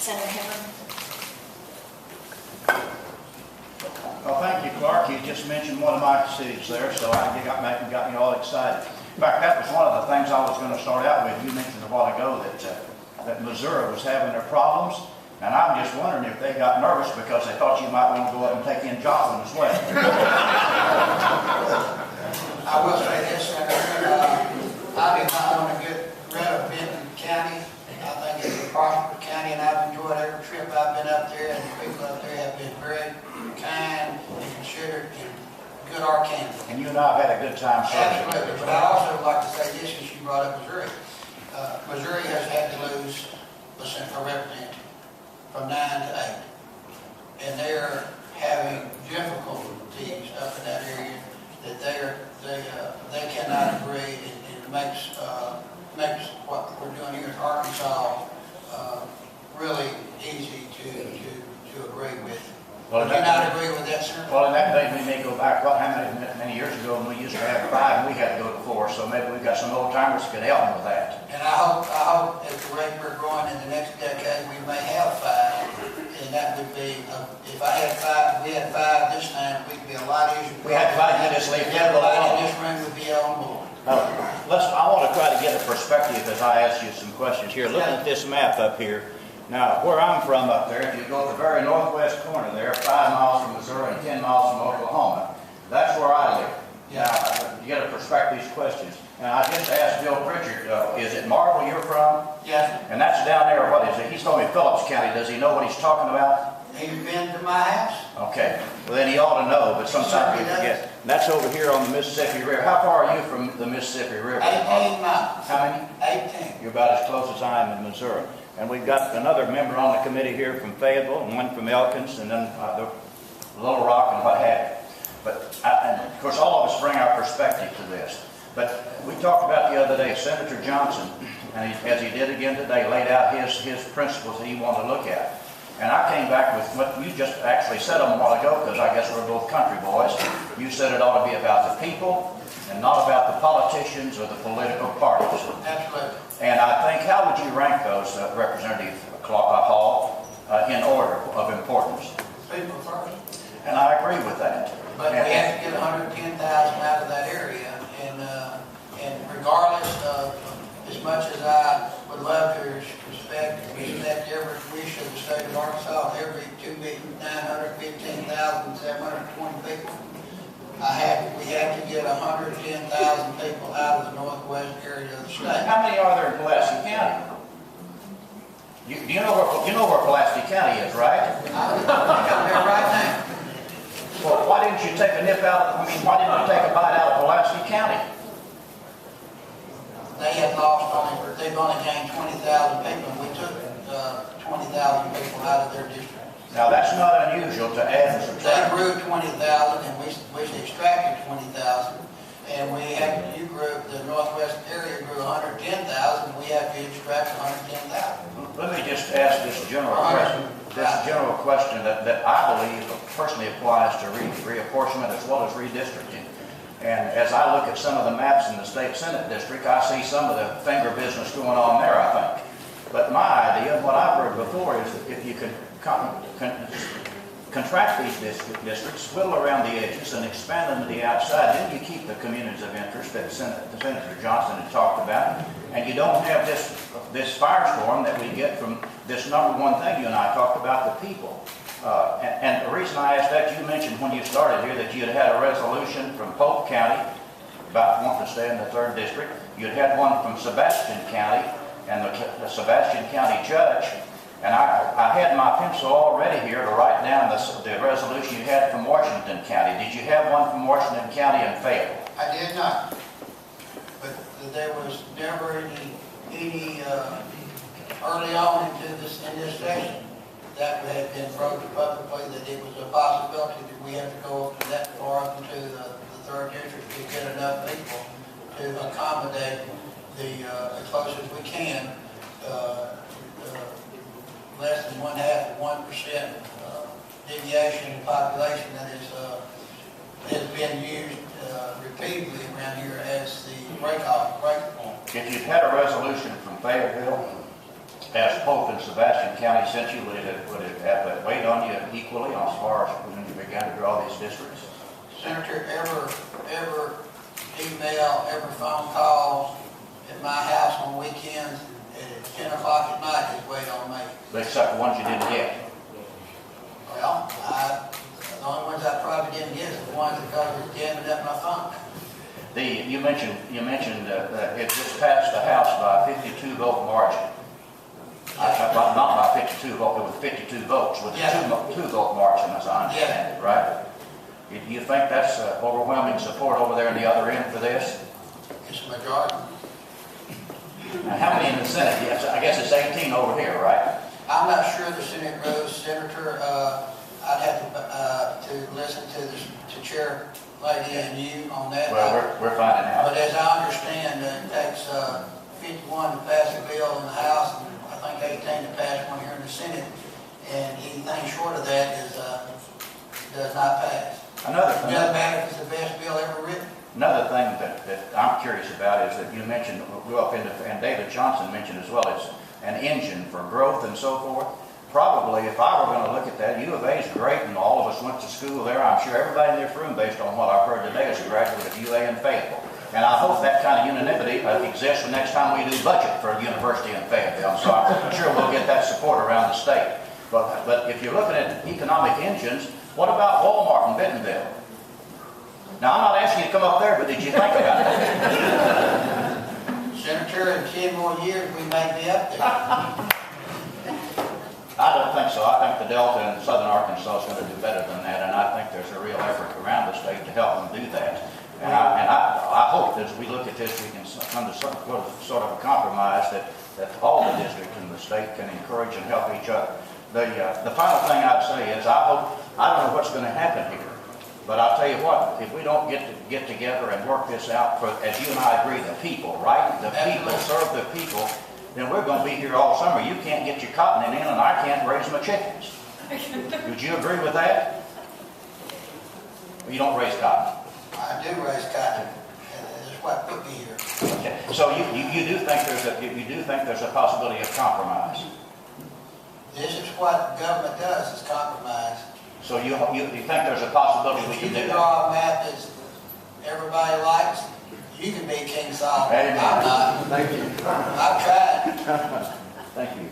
Senator Hendren. Well, thank you, Clark. You just mentioned one of my cities there, so I got me all excited. In fact, that was one of the things I was going to start out with. You mentioned a while ago that Missouri was having their problems, and I'm just wondering if they got nervous because they thought you might want to go up and take in Joplin as well. I will say this, Senator. I did not want to get rid of Benton County. I think it's a prosperous county, and I've enjoyed every trip I've been up there, and the people up there have been very kind and considerate and good Arkansans. And you and I have had a good time serving. Absolutely, but I also would like to say this since you brought up Missouri. Missouri has had to lose a representative from 9 to 8, and they're having difficulties up in that area that they cannot agree. It makes what we're doing here in Arkansas really easy to agree with. Well, Do you not agree with that, sir? Well, in that day, we may go back, what, how many years ago, when we used to have 5 and we had to go to 4, so maybe we've got some old timers that could help me with that. And I hope at the rate we're going in the next decade, we may have 5, and that would be, if I had 5, we had 5 this time, we'd be a lot easier. We had 5 minutes left. Everybody in this room would be on board. I want to try to get a perspective as I ask you some questions here. Looking at this map up here, now where I'm from up there, if you go to the very northwest corner there, 5 miles from Missouri and 10 miles from Oklahoma, that's where I live. Now, you get a perspective these questions. And I just asked Bill Pritchard, is it Marble you're from? Yes. And that's down there, what is it? He's told me Phillips County. Does he know what he's talking about? He's been to my house. Okay, well then he ought to know, but sometimes we forget. That's over here on the Mississippi River. How far are you from the Mississippi River? 18 miles. How many? 18. You're about as close as I am in Missouri. And we've got another member on the committee here from Fayetteville, and one from Elkins, and then the Little Rock and what have you. But, and of course, all of us bring our perspective to this. But we talked about the other day, Senator Johnson, and as he did again today, laid out his principles that he wanted to look at. And I came back with what you just actually said a while ago, because I guess we're both country boys. You said it ought to be about the people and not about the politicians or the political parties. Absolutely. And I think, how would you rank those, Representative Hall, in order of importance? People first. And I agree with that. But we have to get 110,000 out of that area, and regardless of, as much as I would love to respect every wish of the state of Arkansas, every 2,915,720 people, we have to get 110,000 people out of the northwest area of the state. How many are there in Pulaski County? You know where Pulaski County is, right? I'm there right now. Well, why didn't you take a nip out? Why didn't you take a bite out of Pulaski County? They had they've only gained 20,000 people, and we took 20,000 people out of their district. Now that's not unusual to add and subtract. They grew 20,000, and we extracted 20,000, and you grew, the northwest area grew 110,000, we have to extract 110,000. Let me just ask this general question. That I believe personally applies to reapportionment as well as redistricting. And as I look at some of the maps in the state Senate district, I see some of the finger business going on there, I think. But my idea, what I've heard before, is that if you can contract these districts, whittle around the edges, and expand them to the outside, then you keep the communities of interest that Senator Johnson had talked about, and you don't have this firestorm that we get from this number one thing you and I talked about, the people. And the reason I asked that, you mentioned when you started here that you had a resolution from Polk County about wanting to stay in the 3rd district. You'd had one from Sebastian County and the Sebastian County judge. And I had my pencil all ready here to write down the resolution you had from Washington County. Did you have one from Washington County and Fayetteville? I did not. But there was never any early on in this session that had been broached publicly that it was a possibility that we have to go up to that far up into the 3rd district to get enough people to accommodate as close as we can, less than 1% deviation in population that has been used repeatedly around here as the break point. If you'd had a resolution from Fayetteville As Pope and Sebastian County sent you, would it have weighed on you equally as far as when you began to draw these districts? Senator, ever email, ever phone calls at my house on weekends at 10 o'clock at night has weighed on me. Except the ones you didn't get. Well, the only ones I probably didn't get is the ones that got jammed up my phone. You mentioned that it just passed the House by a 52 vote margin. Not by 52 votes, it was 52 votes with a two vote margin, as I understand it, right? Do you think that's overwhelming support over there in the other end for this? It's a majority. Now, how many in the Senate? Yes, I guess it's 18 over here, right? I'm not sure the Senate goes, Senator. I'd have to listen to Chair Lady and you on that. Well, we're finding out. But as I understand, it takes 51 to pass a bill in the House, and I think 18 to pass one here in the Senate, and anything short of that does not pass. It doesn't matter if it's the best bill ever written. Another thing that I'm curious about is that you mentioned, grew up into, and David Johnson mentioned as well, it's an engine for growth and so forth. Probably, if I were going to look at that, U of A is great, and all of us went to school there. I'm sure everybody in this room, based on what I've heard today, is a graduate of UA in Fayetteville. And I hope that kind of unanimity exists the next time we do budget for a university in Fayetteville. So I'm sure we'll get that support around the state. But if you're looking at economic engines, what about Walmart in Bentonville? Now, I'm not asking you to come up there, but did you think about that? Senator, in 10 more years, we may be up there. I don't think so. I think the Delta and Southern Arkansas is going to do better than that, and I think there's a real effort around the state to help them do that. And I hope that as we look at this, we can come to some sort of a compromise that all the districts in the state can encourage and help each other. The final thing I'd say is I don't know what's going to happen here, but I'll tell you what, if we don't get together and work this out, as you and I agree, the people, right? The people, serve the people, then we're going to be here all summer. You can't get your cotton in, and I can't raise my chickens. Would you agree with that? You don't raise cotton. I do raise cotton, and that's what put me here. Okay. So you do think there's a possibility of compromise? This is what government does, is compromise. So you think there's a possibility we If can you do can that? draw a map that everybody likes, you can be King Solomon. Amen. I'm not. Thank you. I've tried. Thank you.